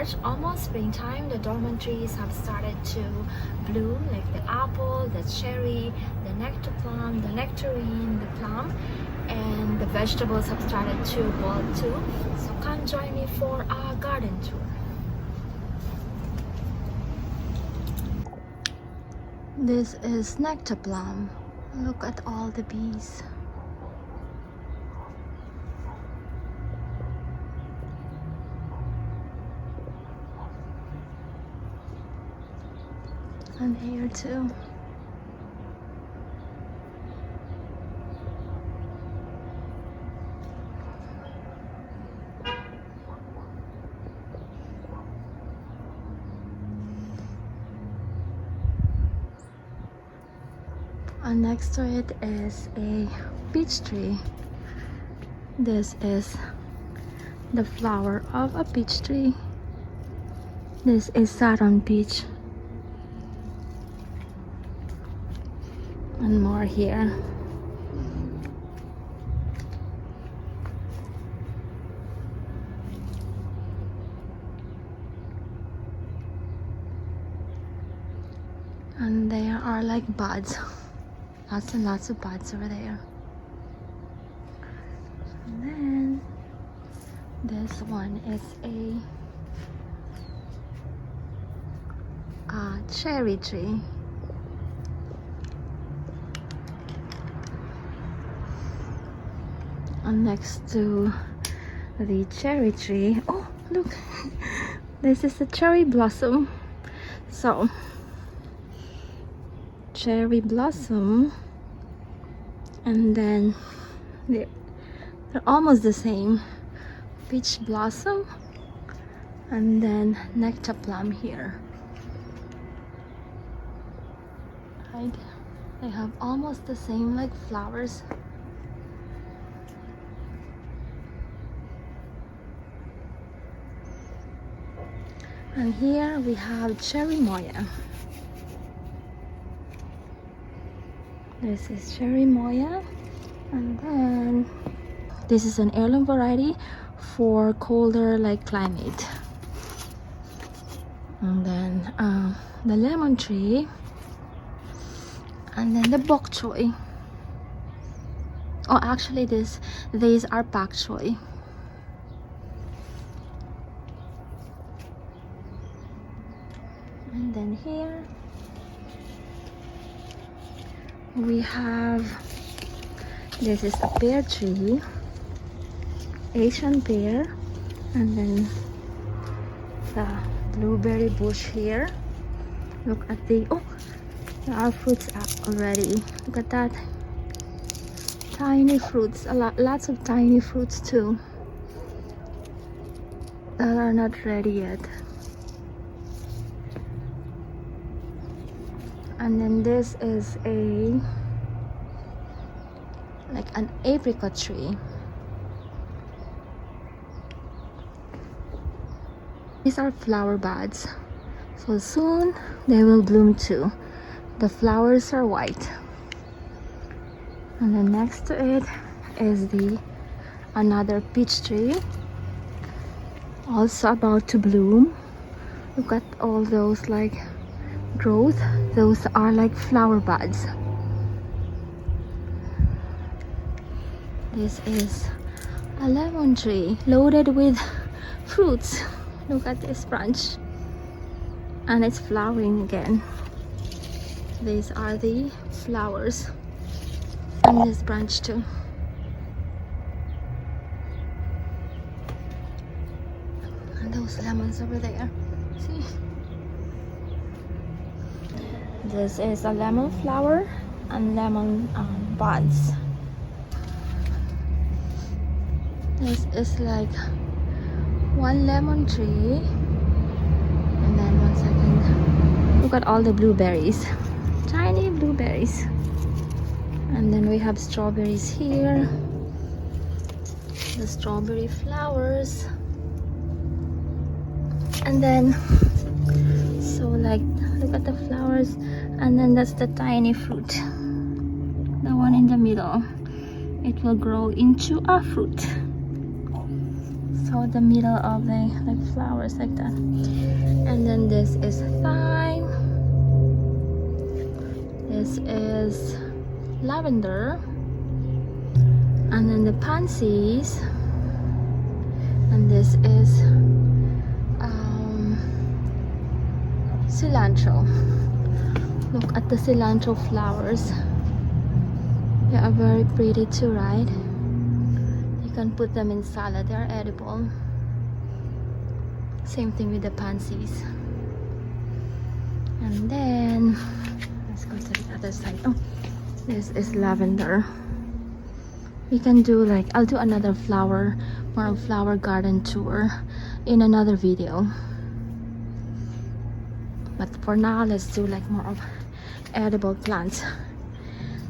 March, almost springtime, the dormant trees have started to bloom, like the apple, the cherry, the nectar plum, the nectarine, the plum, and the vegetables have started to bolt too. So come join me for a garden tour. This is nectar plum. Look at all the bees. And here too. And next to it is a peach tree. This is the flower of a peach tree. This is Saturn peach. And more here. And there are like buds. Lots and lots of buds over there. And then this one is a cherry tree. And next to the cherry tree, oh look, this is a cherry blossom. So cherry blossom, and then they're almost the same. Peach blossom, and then nectar plum here. Right, they have almost the same like flowers. And here we have cherry moya. This is cherry moya, and then this is an heirloom variety for colder like climate. And then the lemon tree, and then the bok choy. Oh, actually these are pak choy. And then here we have, this is a pear tree, Asian pear, and then the blueberry bush here. Look at the, oh, there are fruits up already. Look at that. Tiny fruits, lots of tiny fruits too that are not ready yet. And then this is like an apricot tree. These are flower buds, so soon they will bloom too. The flowers are white. And then next to it is another peach tree, also about to bloom. Look at all those like growth. Those are like flower buds. This is a lemon tree loaded with fruits. Look at this branch, and it's flowering again. These are the flowers on this branch too. And those lemons over there, see? This is a lemon flower and lemon buds. This is like one lemon tree, and then 1 second. Look at all the blueberries, tiny blueberries. And then we have strawberries here, the strawberry flowers. And then, so like, look at the flowers, and then that's the tiny fruit, the one in the middle. It will grow into a fruit. So the middle of the like flowers like that. And then this is thyme. This is lavender. And then the pansies. And this is cilantro. Look at the cilantro flowers. They are very pretty too, right? You can put them in salad, they are edible. Same thing with the pansies. And then let's go to the other side. Oh, this is lavender. We can do like, I'll do another more of flower garden tour in another video. But for now, let's do like more of edible plants.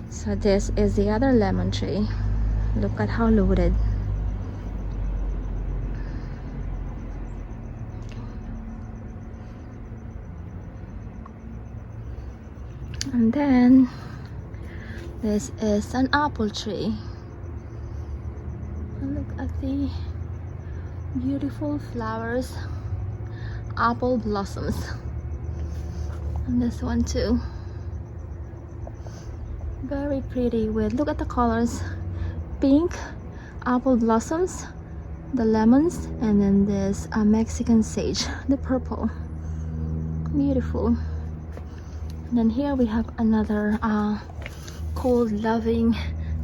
So this is the other lemon tree. Look at how loaded. And then this is an apple tree. And look at the beautiful flowers, apple blossoms. And this one too, very pretty with, look at the colors, pink, apple blossoms, the lemons, and then this Mexican sage, the purple. Beautiful. And then here we have another cold loving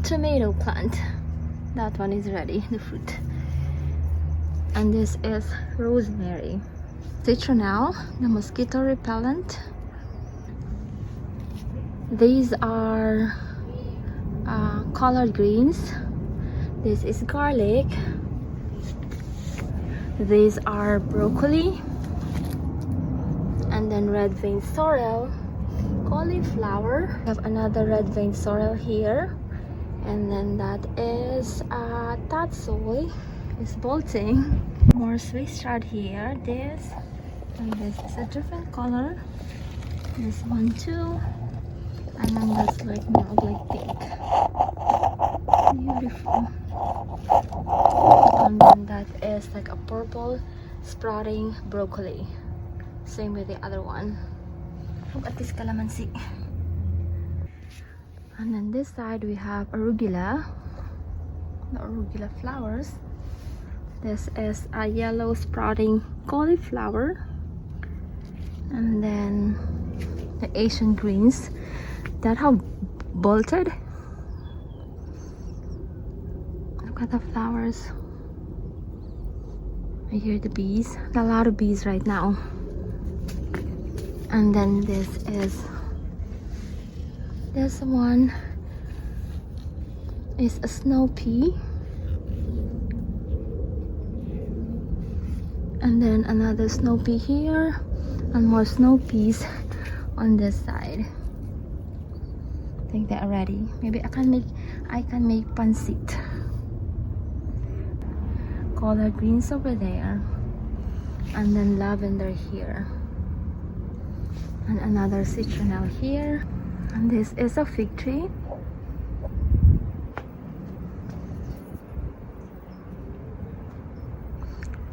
tomato plant. That one is ready, the fruit. And this is rosemary. Citronelle, the mosquito repellent. These are collard greens. This is garlic. These are broccoli. And then red vein sorrel, cauliflower. We have another red vein sorrel here. And then that is tatsoi is bolting. More Swiss chard here. This and this is a different color. This one too. And then that's like more of like pink. Beautiful. And then that is like a purple sprouting broccoli. Same with the other one. Look at this calamansi. And then this side we have arugula, the arugula flowers. This is a yellow sprouting cauliflower. And then the Asian greens that have bolted. Look at the flowers. I hear the bees. There are a lot of bees right now. And then this one is a snow pea. And then another snow pea here, and more snow peas on this side. I think they are ready. Maybe I can make pancit. Collard greens over there, and then lavender here, and another citronelle here. And this is a fig tree.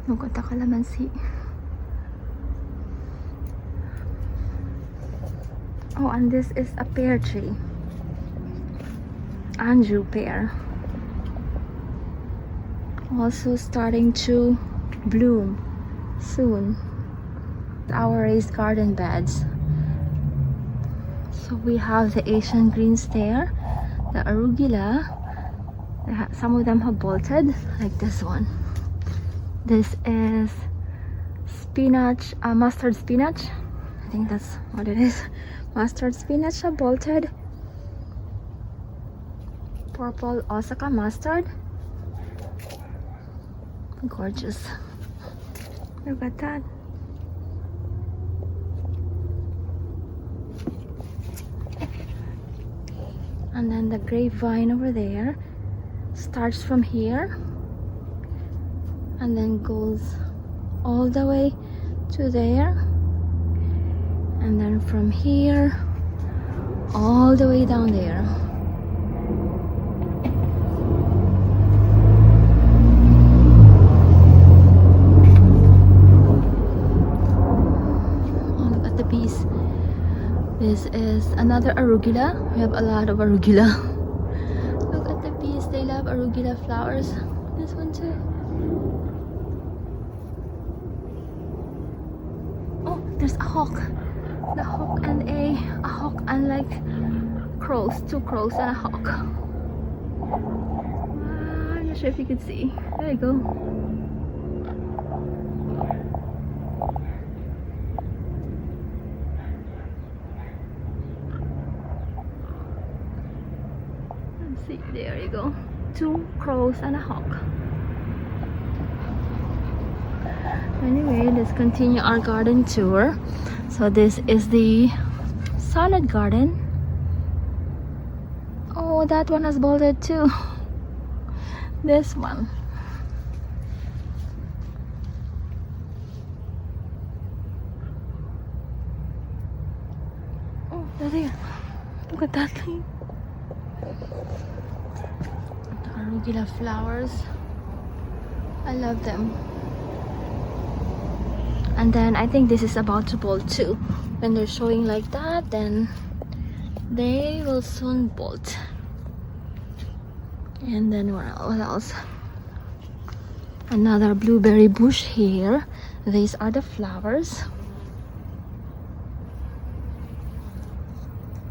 Look at the calamansi. Oh, and this is a pear tree. Anjou pear. Also starting to bloom soon. Our raised garden beds. So we have the Asian greens there, the arugula. Some of them have bolted, like this one. This is spinach, mustard spinach. I think that's what it is. Mustard spinach have bolted. Purple Osaka mustard. Gorgeous. Look at that. And then the grapevine over there starts from here and then goes all the way to there, and then from here all the way down there. bees. This is another arugula. We have a lot of arugula. Look at the bees, they love arugula flowers. This one too. Oh, there's a hawk. The hawk and a hawk and like crows, 2 crows and a hawk. I'm not sure if you can see. There you go. Let's see, there you go. 2 crows and a hawk. Anyway, let's continue our garden tour. So this is the salad garden. Oh, that one has bolted too. This one. Oh, there. Look at that thing. The arugula flowers. I love them. And then I think this is about to bolt too. When they're showing like that, then they will soon bolt. And then what else? Another blueberry bush here. These are the flowers.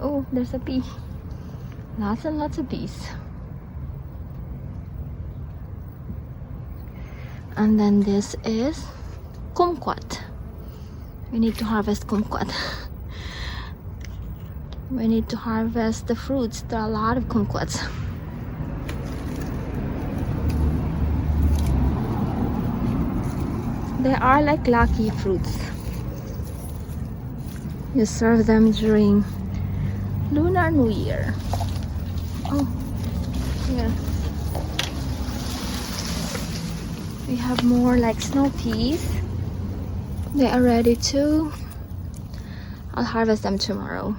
Oh, there's a bee. Lots and lots of bees. And then this is kumquat. We need to harvest kumquat. We need to harvest the fruits. There are a lot of kumquats. They are like lucky fruits. You serve them during Lunar New Year. Oh, here. We have more like snow peas. They are ready too. I'll harvest them tomorrow.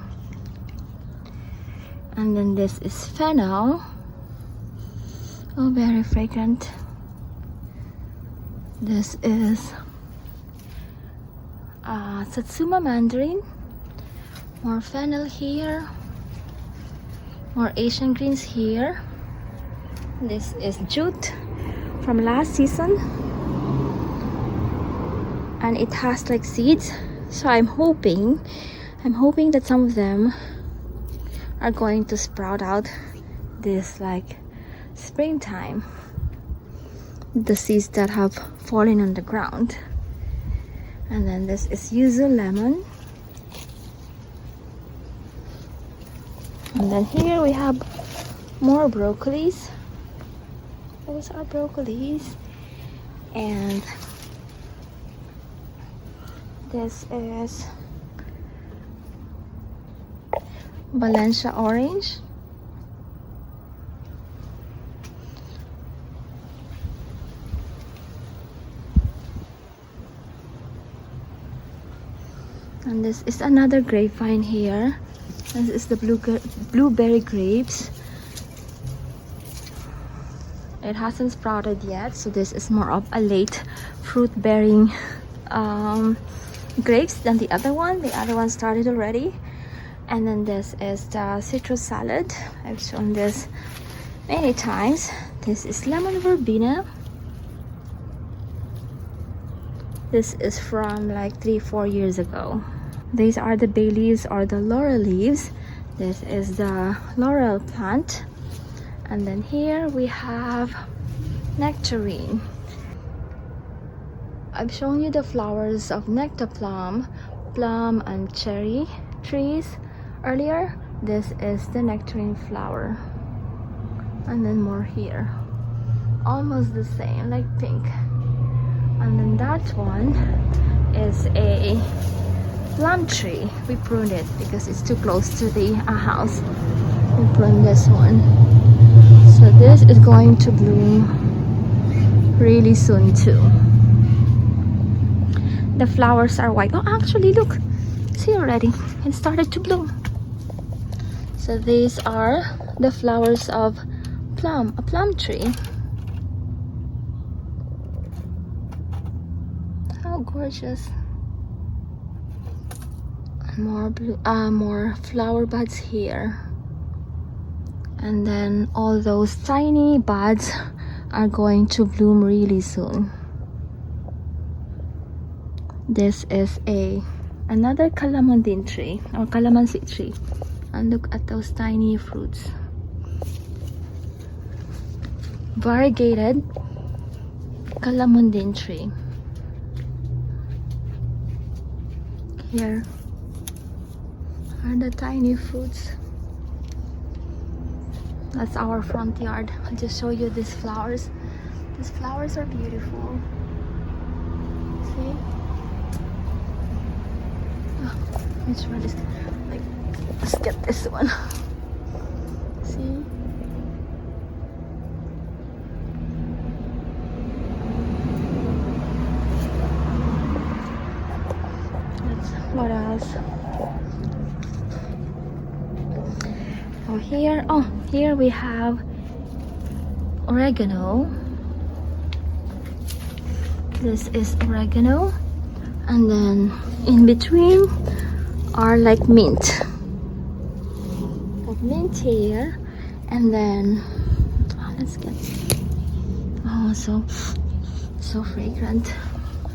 And then this is fennel. Oh, very fragrant. This is Satsuma mandarin. More fennel here. More Asian greens here. This is jute from last season. And it has like seeds, so I'm hoping that some of them are going to sprout out this like springtime, the seeds that have fallen on the ground. And then this is yuzu lemon. And then here we have more broccolis. Those are broccolis. And this is Valencia orange. And this is another grapevine here. This is the blueberry grapes. It hasn't sprouted yet, so this is more of a late fruit bearing grapes than the other one. The other one started already. And then this is the citrus salad. I've shown this many times. This is lemon verbena. This is from like 3-4 years ago. These are the bay leaves or the laurel leaves. This is the laurel plant. And then here we have nectarine. I've shown you the flowers of nectar plum, plum and cherry trees earlier. This is the nectarine flower. And then more here. Almost the same, like pink. And then that one is a plum tree. We pruned it because it's too close to the house. We pruned this one. So this is going to bloom really soon too. The flowers are white. Oh, actually, look. See already. It started to bloom. So these are the flowers of plum, a plum tree. How gorgeous. more flower buds here, and then all those tiny buds are going to bloom really soon. This is another calamondin tree or calamansi tree, and look at those tiny fruits. Variegated calamondin tree. Here are the tiny fruits. That's our front yard. I'll just show you these flowers. These flowers are beautiful. See? Oh, which one is like? Let's get this one. See? What else? Here we have oregano. This is oregano, and then in between are like mint here, and then let's get so fragrant,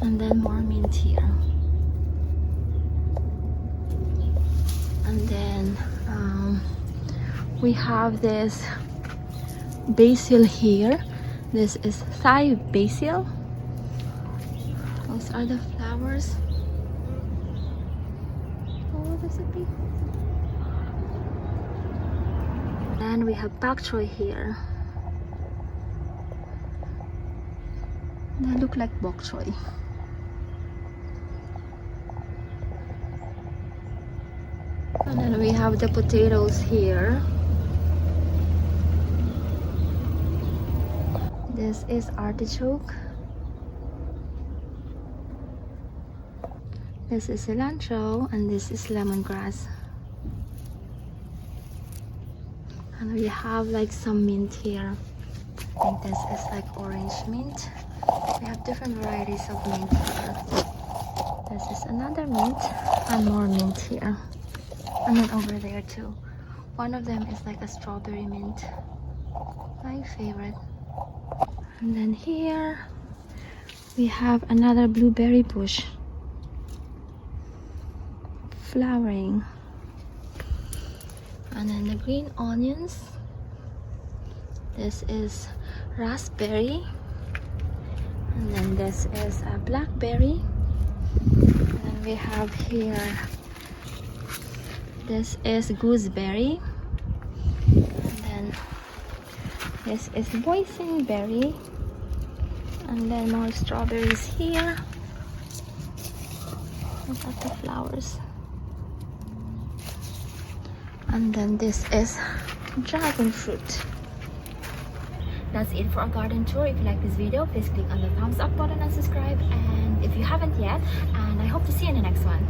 and then more mint here. And then we have this basil here. This is Thai basil. Those are the flowers. Oh, that's a big. And we have bok choy here. They look like bok choy. And then we have the potatoes here. This is artichoke. This is cilantro, and this is lemongrass. And we have like some mint here. I think this is like orange mint. We have different varieties of mint here. This is another mint, and more mint here. And then over there too. One of them is like a strawberry mint. My favorite. And then here we have another blueberry bush flowering. And then the green onions. This is raspberry. And then this is a blackberry. And then we have here, this is gooseberry. And then this is boysenberry. And then more strawberries here. Look at the flowers. And then this is dragon fruit. That's it for our garden tour. If you like this video, please click on the thumbs up button and subscribe. And if you haven't yet, and I hope to see you in the next one.